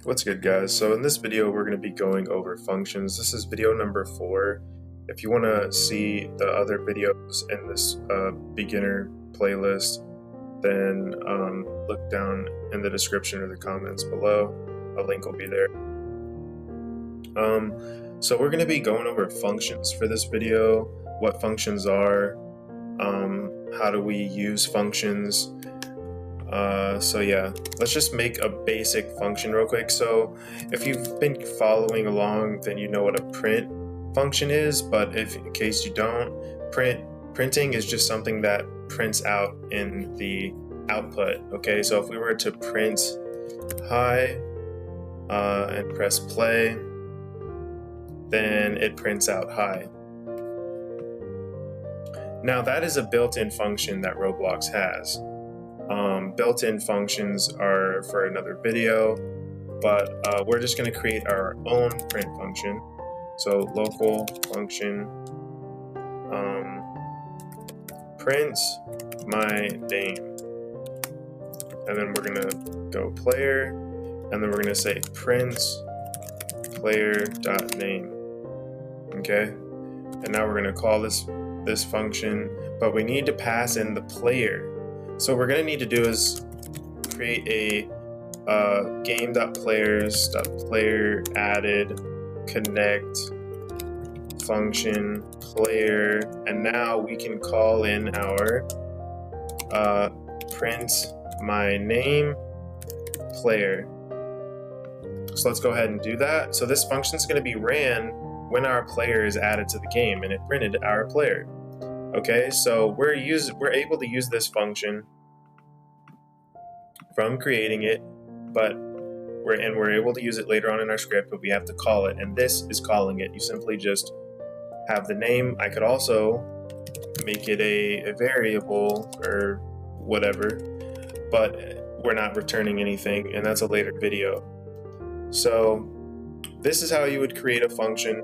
What's good, guys? So in this video we're going to be going over functions. This is video number 4. If you want to see the other videos in this beginner playlist, then look down in the description or the comments below. A link will be there. So we're going to be going over functions for this video, what functions are, how do we use functions. So yeah, let's just make a basic function real quick. So if you've been following along, then you know what a print function is, but if in case you don't, printing is just something that prints out in the output. Okay, so if we were to print hi and press play, then it prints out hi. Now that is a built-in function that Roblox has. Built-in functions are for another video, but we're just going to create our own print function. So local function print my name, and then we're going to go player, and then we're going to say print player.name. Okay, and now we're going to call this function, but we need to pass in the player. So what we're going to need to do is create a game.players.player added connect function player, and now we can call in our print my name player. So let's go ahead and do that. So this function is going to be ran when our player is added to the game, and it printed our player. Okay, so we're able to use this function from creating it, but we're able to use it later on in our script, but we have to call it, and this is calling it. You simply just have the name. I could also make it a variable or whatever, but we're not returning anything, and that's a later video. So this is how you would create a function,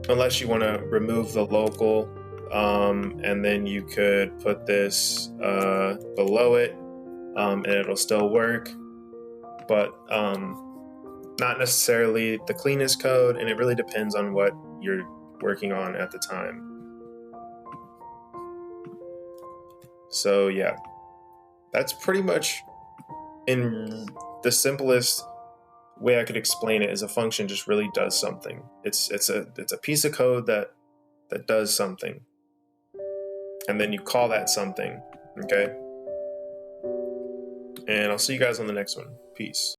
unless you want to remove the local, and then you could put this below it, and it'll still work, but not necessarily the cleanest code, and it really depends on what you're working on at the time. So yeah, that's pretty much, in the simplest way I could explain it, is a function just really does something. It's a piece of code that does something, and then you call that something. Okay, and I'll see you guys on the next one. Peace.